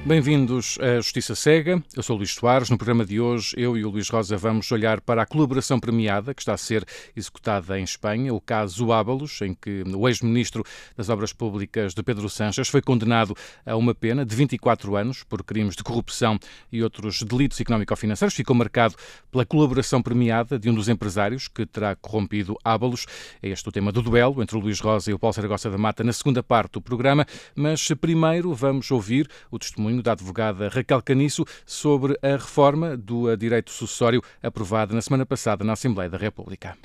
Bem-vindos à Justiça Cega. Eu sou o Luís Soares. No programa de hoje, eu e o Luís Rosa vamos olhar para a colaboração premiada que está a ser executada em Espanha, o caso Ábalos, em que o ex-ministro das Obras Públicas de Pedro Sánchez foi condenado a uma pena de 24 anos por crimes de corrupção e outros delitos económico-financeiros. Ficou marcado pela colaboração premiada de um dos empresários que terá corrompido Ábalos. É este o tema do duelo entre o Luís Rosa e o Paulo Saragossa da Mata na segunda parte do programa, mas primeiro vamos ouvir o testemunho da advogada Raquel Caniço sobre a reforma do direito sucessório aprovada na semana passada na Assembleia da República.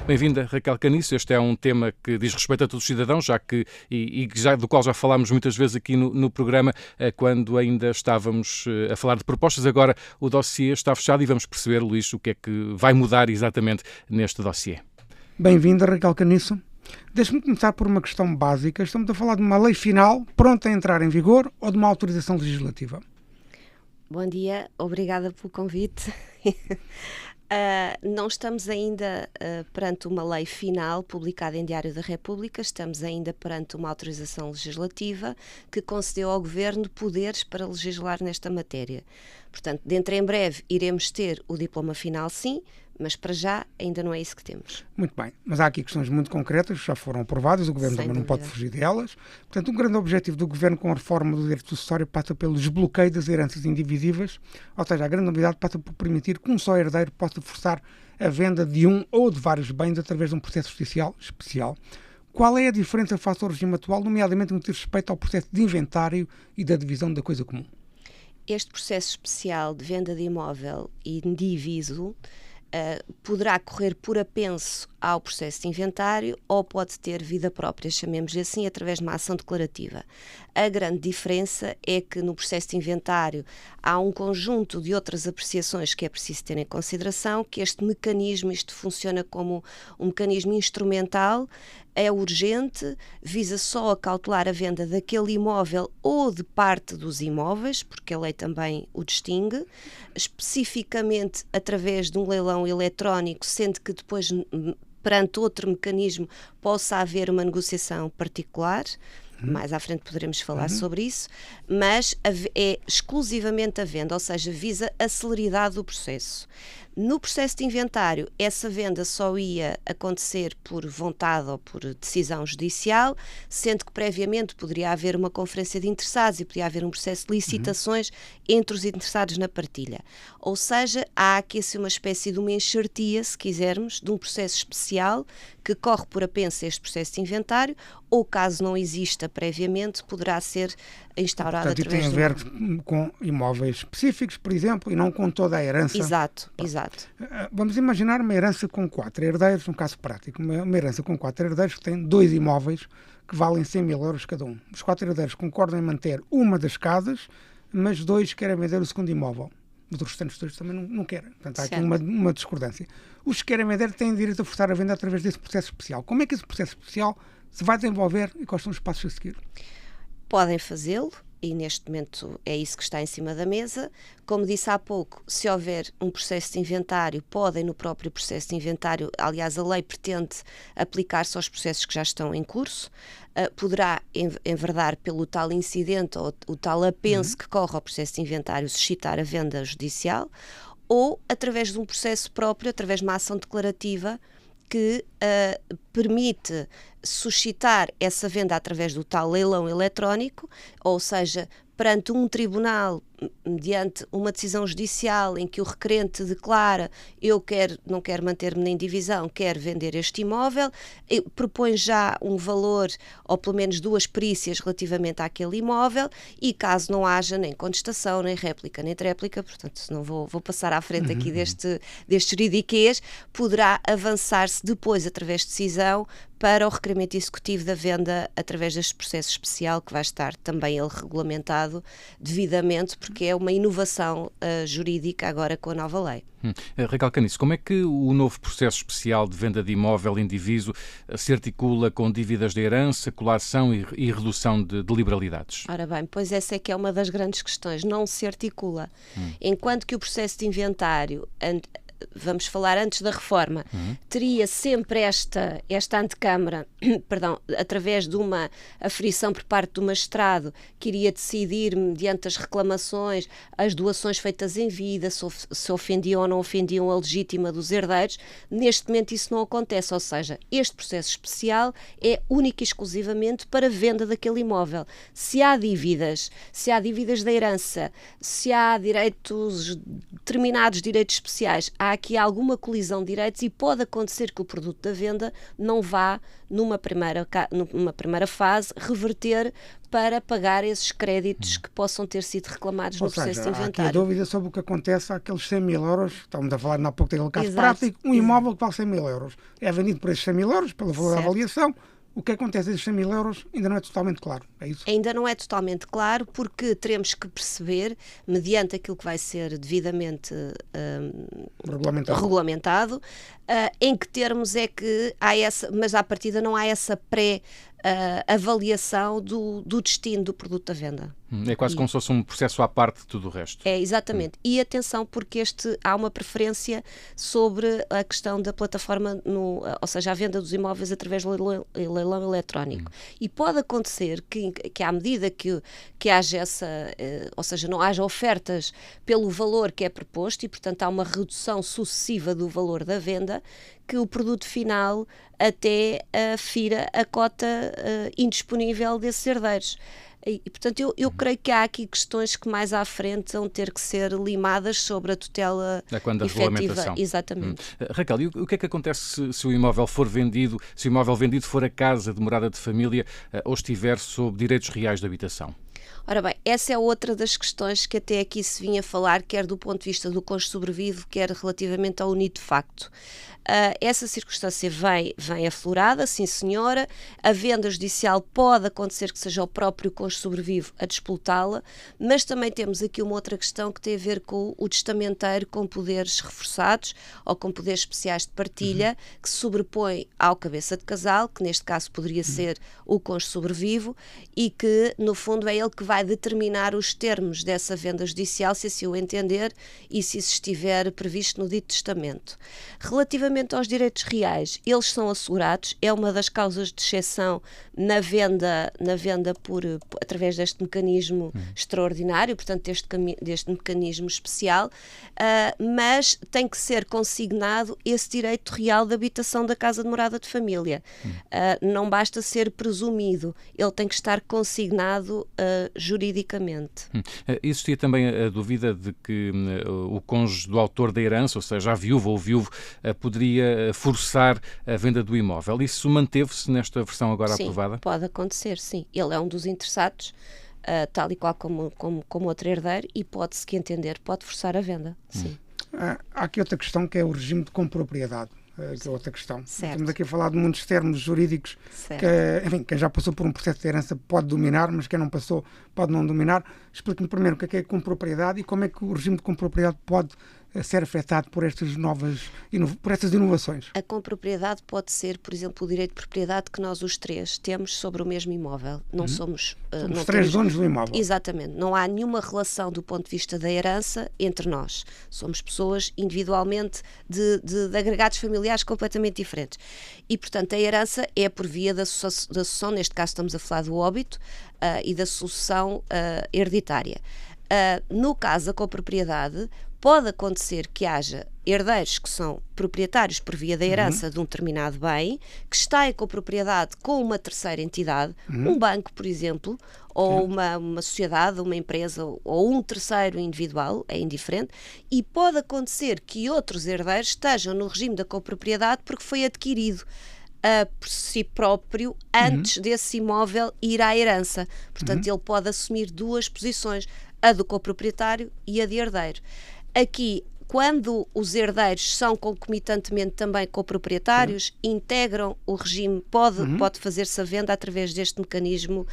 Bem-vinda, Raquel Caniço. Este é um tema que diz respeito a todos os cidadãos, do qual já falámos muitas vezes aqui no programa, quando ainda estávamos a falar de propostas. Agora o dossiê está fechado e vamos perceber, Luís, o que é que vai mudar exatamente neste dossiê. Bem-vinda, Raquel Caniço. Deixe-me começar por uma questão básica. Estamos a falar de uma lei final pronta a entrar em vigor ou de uma autorização legislativa? Bom dia, obrigada pelo convite. Não estamos ainda perante uma lei final publicada em Diário da República, estamos ainda perante uma autorização legislativa que concedeu ao Governo poderes para legislar nesta matéria. Portanto, dentro em breve iremos ter o diploma final, sim, mas para já ainda não é isso que temos. Muito bem, mas há aqui questões muito concretas, já foram aprovadas, o Governo também não pode fugir delas. Portanto, um grande objetivo do Governo com a reforma do direito sucessório passa pelo desbloqueio das heranças indivisíveis, ou seja, a grande novidade passa por permitir que um só herdeiro possa forçar a venda de um ou de vários bens através de um processo judicial especial. Qual é a diferença face ao regime atual, nomeadamente no que diz respeito ao processo de inventário e da divisão da coisa comum? Este processo especial de venda de imóvel indiviso poderá correr por apenso ao processo de inventário ou pode ter vida própria, chamemos-lhe assim, através de uma ação declarativa. A grande diferença é que no processo de inventário há um conjunto de outras apreciações que é preciso ter em consideração, que este mecanismo, isto funciona como um mecanismo instrumental, é urgente, visa só acautelar a venda daquele imóvel ou de parte dos imóveis, porque a lei também o distingue, especificamente através de um leilão eletrónico, sendo que depois, perante outro mecanismo, possa haver uma negociação particular. Mais à frente poderemos falar sobre isso, mas é exclusivamente a venda, ou seja, visa a celeridade do processo. No processo de inventário, essa venda só ia acontecer por vontade ou por decisão judicial, sendo que previamente poderia haver uma conferência de interessados e poderia haver um processo de licitações entre os interessados na partilha. Ou seja, há aqui assim, uma espécie de uma enxertia, se quisermos, de um processo especial que corre por apenso este processo de inventário, ou caso não exista previamente, poderá ser instaurado através de... Portanto, tem a ver com imóveis específicos, por exemplo, e não com toda a herança. Exato. Vamos imaginar uma herança com 4 herdeiros, um caso prático, uma herança com 4 herdeiros que tem 2 imóveis que valem 100 mil euros cada um. Os 4 herdeiros concordam em manter uma das casas, mas 2 querem vender o segundo imóvel. Os restantes 2 também não querem. Portanto, há aqui uma discordância. Os que querem vender têm direito a forçar a venda através desse processo especial. Como é que esse processo especial se vai desenvolver e quais são os passos a seguir? Podem fazê-lo, e neste momento é isso que está em cima da mesa. Como disse há pouco, se houver um processo de inventário, podem no próprio processo de inventário, aliás a lei pretende aplicar-se aos processos que já estão em curso, poderá enverdar pelo tal incidente ou o tal apenso que corre ao processo de inventário suscitar a venda judicial, ou através de um processo próprio, através de uma ação declarativa que permite suscitar essa venda através do tal leilão eletrónico, ou seja, perante um tribunal, mediante uma decisão judicial em que o requerente declara não quero manter-me na indivisão, quero vender este imóvel, propõe já um valor ou pelo menos 2 perícias relativamente àquele imóvel e caso não haja nem contestação, nem réplica, nem tréplica, portanto não vou passar à frente aqui deste juridiquês, poderá avançar-se depois através de decisão para o requerimento executivo da venda através deste processo especial que vai estar também ele regulamentado devidamente, porque é uma inovação jurídica agora com a nova lei. Raquel Caniço, como é que o novo processo especial de venda de imóvel indiviso se articula com dívidas de herança, colação e redução de liberalidades? Ora bem, pois essa é que é uma das grandes questões, não se articula. Enquanto que o processo de inventário vamos falar antes da reforma, teria sempre esta antecâmara, perdão, através de uma aferição por parte do magistrado, que iria decidir, mediante as reclamações, as doações feitas em vida, se ofendiam ou não ofendiam a legítima dos herdeiros. Neste momento isso não acontece, ou seja, este processo especial é único e exclusivamente para a venda daquele imóvel. Se há dívidas da herança, se há determinados direitos especiais, há aqui alguma colisão de direitos e pode acontecer que o produto da venda não vá, numa primeira fase, reverter para pagar esses créditos que possam ter sido reclamados no processo de inventário. Há aqui a dúvida sobre o que acontece àqueles 100 mil euros, estamos a falar há pouco daquele caso prático, um imóvel que vale 100 mil euros. É vendido por esses 100 mil euros, pelo valor da avaliação. O que acontece a esses 100 mil euros ainda não é totalmente claro, é isso? Ainda não é totalmente claro, porque teremos que perceber, mediante aquilo que vai ser devidamente regulamentado, em que termos é que há essa, mas à partida não há essa avaliação do destino do produto da venda. É quase como se fosse um processo à parte de tudo o resto. É, exatamente. E atenção, porque há uma preferência sobre a questão da plataforma, ou seja, a venda dos imóveis através do leilão eletrónico. E pode acontecer que à medida que haja ou seja, não haja ofertas pelo valor que é proposto e, portanto, há uma redução sucessiva do valor da venda, que o produto final até fira a cota indisponível desses herdeiros. E, portanto, eu creio que há aqui questões que mais à frente vão ter que ser limadas sobre a tutela efetiva. Exatamente. Raquel, e o que é que acontece se o imóvel for vendido, se o imóvel vendido for a casa de morada de família ou estiver sob direitos reais de habitação? Ora bem, essa é outra das questões que até aqui se vinha a falar, quer do ponto de vista do cônjuge sobrevivo, quer relativamente ao unido de facto. Essa circunstância vem aflorada, sim senhora. A venda judicial pode acontecer que seja o próprio cônjuge sobrevivo a disputá-la, mas também temos aqui uma outra questão que tem a ver com o testamenteiro com poderes reforçados ou com poderes especiais de partilha, que se sobrepõe ao cabeça de casal, que neste caso poderia ser o cônjuge sobrevivo, e que no fundo é ele que vai determinar os termos dessa venda judicial, se assim o entender e se isso estiver previsto no dito testamento. Relativamente aos direitos reais, eles são assegurados, é uma das causas de exceção na venda através deste mecanismo extraordinário, portanto deste mecanismo especial, mas tem que ser consignado esse direito real de habitação da casa de morada de família. Não basta ser presumido, ele tem que estar consignado juridicamente. Existia também a dúvida de que o cônjuge do autor da herança, ou seja, a viúva ou o viúvo, poderia forçar a venda do imóvel. Isso manteve-se nesta versão agora aprovada? Sim, pode acontecer, sim. Ele é um dos interessados, tal e qual como outro herdeiro, e pode-se que entender, pode forçar a venda, sim. Há aqui outra questão que é o regime de compropriedade. Que é outra questão. Certo. Estamos aqui a falar de muitos termos jurídicos que, enfim, quem já passou por um processo de herança pode dominar, mas quem não passou pode não dominar. Explique-me primeiro o que é compropriedade e como é que o regime de compropriedade pode ser afetado por estas inovações. A compropriedade pode ser, por exemplo, o direito de propriedade que nós os três temos sobre o mesmo imóvel. Não somos os três donos do imóvel. Exatamente. Não há nenhuma relação do ponto de vista da herança entre nós. Somos pessoas individualmente de agregados familiares completamente diferentes. E, portanto, a herança é por via da sucessão, neste caso estamos a falar do óbito, e da sucessão hereditária. No caso da copropriedade, pode acontecer que haja herdeiros que são proprietários por via da herança de um determinado bem, que está em copropriedade com uma terceira entidade, um banco, por exemplo, ou uma sociedade, uma empresa, ou um terceiro individual, é indiferente, e pode acontecer que outros herdeiros estejam no regime da copropriedade porque foi adquirido por si próprio antes desse imóvel ir à herança. Portanto, ele pode assumir duas posições, a do coproprietário e a de herdeiro. Aqui, quando os herdeiros são concomitantemente também coproprietários, integram o regime, pode fazer-se a venda através deste mecanismo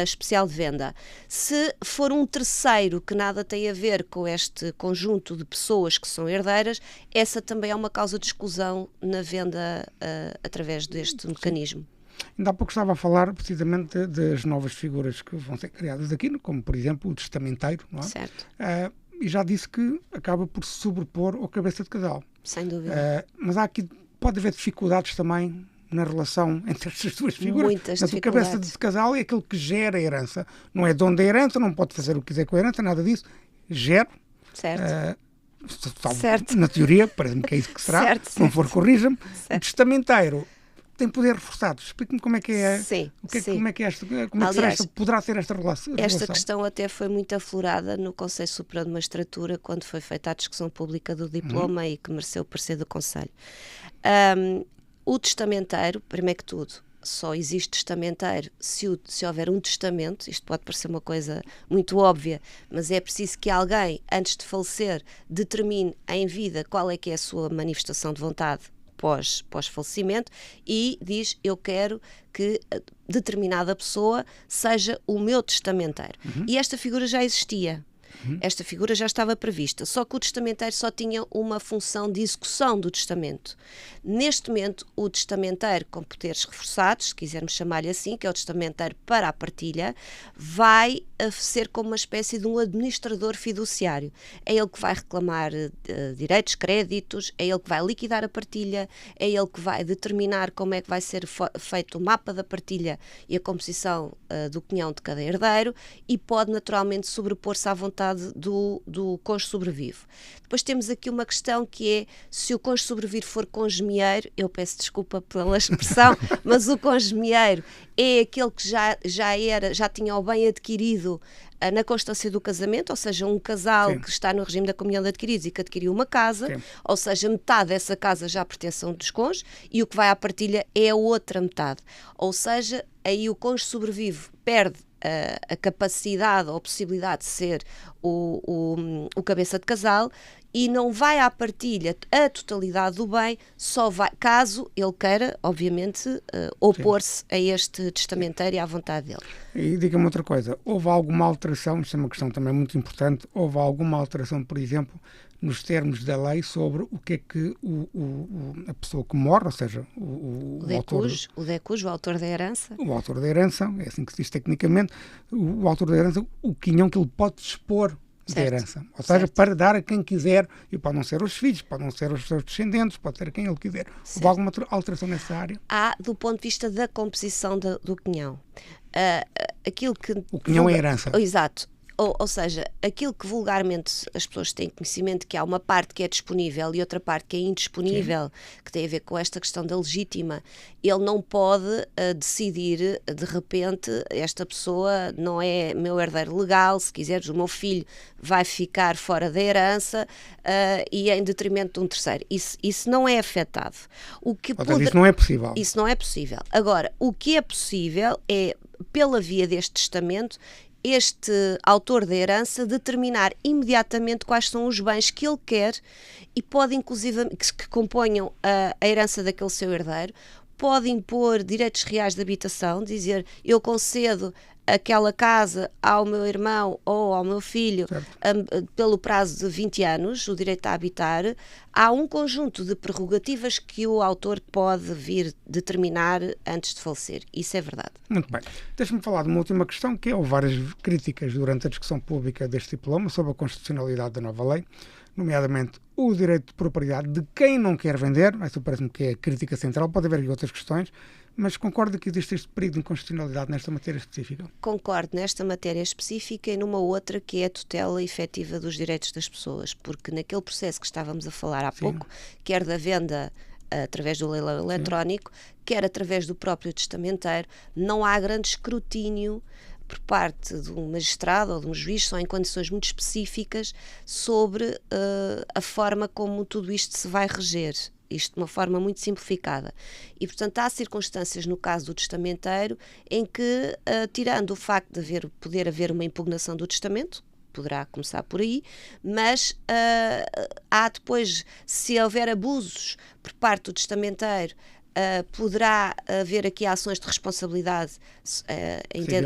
especial de venda. Se for um terceiro que nada tem a ver com este conjunto de pessoas que são herdeiras, essa também é uma causa de exclusão na venda através deste mecanismo. Ainda há pouco estava a falar precisamente das novas figuras que vão ser criadas aqui, como por exemplo o testamenteiro, não é? Certo. e já disse que acaba por se sobrepor ao cabeça de casal. Sem dúvida. Mas pode haver dificuldades também na relação entre estas duas figuras. Muitas dificuldades. O cabeça de casal é aquele que gera a herança. Não é dono da herança, não pode fazer o que quiser com a herança, nada disso. Gera. Certo. Certo. Na teoria, parece-me que é isso que será. Certo, se não for, corrija-me. O testamenteiro tem poder reforçado. Explique-me como é que é. Sim, como é que Aliás, poderá ser esta relação? Esta questão até foi muito aflorada no Conselho Superior de Magistratura quando foi feita a discussão pública do diploma e que mereceu o parecer do Conselho. O testamenteiro, primeiro que tudo, só existe testamenteiro se houver um testamento. Isto pode parecer uma coisa muito óbvia, mas é preciso que alguém, antes de falecer, determine em vida qual é que é a sua manifestação de vontade pós-falecimento e diz: eu quero que determinada pessoa seja o meu testamenteiro. E esta figura já existia. Esta figura já estava prevista, só que o testamenteiro só tinha uma função de execução do testamento. Neste momento, o testamenteiro com poderes reforçados, se quisermos chamar-lhe assim, que é o testamenteiro para a partilha, vai ser como uma espécie de um administrador fiduciário. É ele que vai reclamar direitos, créditos, é ele que vai liquidar a partilha, é ele que vai determinar como é que vai ser feito o mapa da partilha e a composição do quinhão de cada herdeiro, e pode naturalmente sobrepor-se à vontade do cônjuge sobrevive. Depois temos aqui uma questão que é: se o cônjuge sobrevive for congemieiro, eu peço desculpa pela expressão, mas o congemieiro é aquele que já tinha o bem adquirido na constância do casamento, ou seja, um casal que está no regime da comunhão de adquiridos e que adquiriu uma casa, ou seja, metade dessa casa já pertence a um dos cônjuges e o que vai à partilha é a outra metade. Ou seja, aí o cônjuge sobrevive, perde a capacidade ou a possibilidade de ser o cabeça de casal e não vai à partilha a totalidade do bem, só vai, caso ele queira, obviamente, opor-se a este testamenteiro e à vontade dele. E diga-me outra coisa, houve alguma alteração, isto é uma questão também muito importante, houve alguma alteração, por exemplo, nos termos da lei sobre o que é que a pessoa que morre, ou seja, o autor da herança. O autor da herança, é assim que se diz tecnicamente, o autor da herança, o quinhão que ele pode dispor da herança. Ou seja, para dar a quem quiser, e pode não ser os filhos, pode não ser os seus descendentes, pode ser a quem ele quiser. Houve alguma alteração nessa área? Há, do ponto de vista da composição do quinhão. Aquilo que... O quinhão é a herança. Exato. Ou seja, aquilo que vulgarmente as pessoas têm conhecimento, que há uma parte que é disponível e outra parte que é indisponível, que tem a ver com esta questão da legítima, ele não pode decidir, de repente, esta pessoa não é meu herdeiro legal, se quiseres, o meu filho vai ficar fora da herança e em detrimento de um terceiro. Isso não é afetado. Isso não é possível. Isso não é possível. Agora, o que é possível é, pela via deste testamento, este autor da herança determinar imediatamente quais são os bens que ele quer e pode, inclusive, que componham a herança daquele seu herdeiro, pode impor direitos reais de habitação, dizer: eu concedo aquela casa ao meu irmão ou ao meu filho pelo prazo de 20 anos, o direito a habitar. Há um conjunto de prerrogativas que o autor pode vir determinar antes de falecer. Isso é verdade. Muito bem. Deixa-me falar de uma última questão, que houve várias críticas durante a discussão pública deste diploma sobre a constitucionalidade da nova lei, nomeadamente o direito de propriedade de quem não quer vender. Isso parece-me que é a crítica central. Pode haver outras questões, mas concorda que existe este período de inconstitucionalidade nesta matéria específica? Concordo nesta matéria específica e numa outra, que é a tutela efetiva dos direitos das pessoas, porque naquele processo que estávamos a falar há pouco, quer da venda através do leilão eletrónico, quer através do próprio testamenteiro, não há grande escrutínio por parte de um magistrado ou de um juiz, só em condições muito específicas, sobre a forma como tudo isto se vai reger. Isto de uma forma muito simplificada. E, portanto, há circunstâncias no caso do testamenteiro em que, tirando o facto de poder haver uma impugnação do testamento, poderá começar por aí, mas há depois, se houver abusos por parte do testamenteiro poderá haver aqui ações de responsabilidade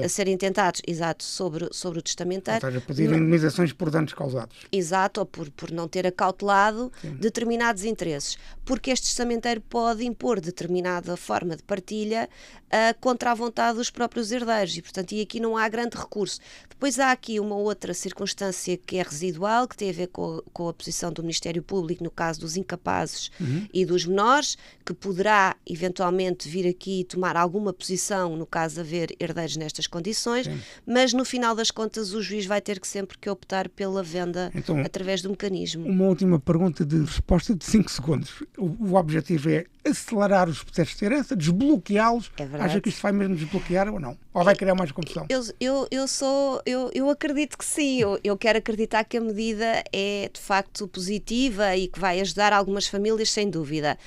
a serem tentados, exato, sobre o testamenteiro. Ou seja, pedir indemnizações por danos causados. Exato, ou por não ter acautelado determinados interesses. Porque este testamenteiro pode impor determinada forma de partilha contra a vontade dos próprios herdeiros, e portanto aqui não há grande recurso. Depois há aqui uma outra circunstância que é residual, que tem a ver com a posição do Ministério Público no caso dos incapazes e dos menores, que poderá eventualmente vir aqui tomar alguma posição no caso de haver herdeiros nestas condições, mas no final das contas o juiz vai ter sempre que optar pela venda através do mecanismo. Uma última pergunta de resposta de 5 segundos. O objetivo é acelerar os processos de herança, desbloqueá-los. É verdade. Acha que isto vai mesmo desbloquear ou não? Ou vai criar mais confusão? Eu acredito que sim. Eu quero acreditar que a medida é de facto positiva e que vai ajudar algumas famílias, sem dúvida.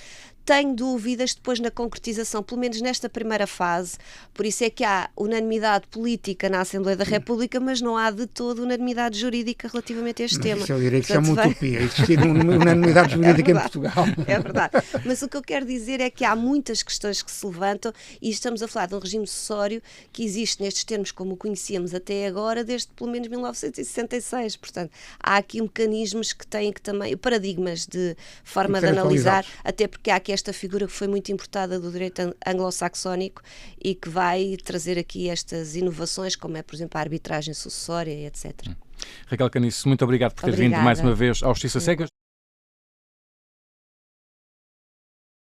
Tenho dúvidas depois na concretização, pelo menos nesta primeira fase, por isso é que há unanimidade política na Assembleia da República, mas não há de todo unanimidade jurídica relativamente a este tema. Eu diria que isso é uma utopia, existir uma unanimidade jurídica em Portugal. É verdade, mas o que eu quero dizer é que há muitas questões que se levantam e estamos a falar de um regime sucessório que existe nestes termos como o conhecíamos até agora, desde pelo menos 1966, portanto há aqui mecanismos que têm que também, paradigmas de forma de analisar, até porque há aqui esta figura que foi muito importada do direito anglo-saxónico e que vai trazer aqui estas inovações, como é, por exemplo, a arbitragem sucessória, etc. Raquel Caniço, muito obrigado por ter vindo mais uma vez ao Justiça Cega.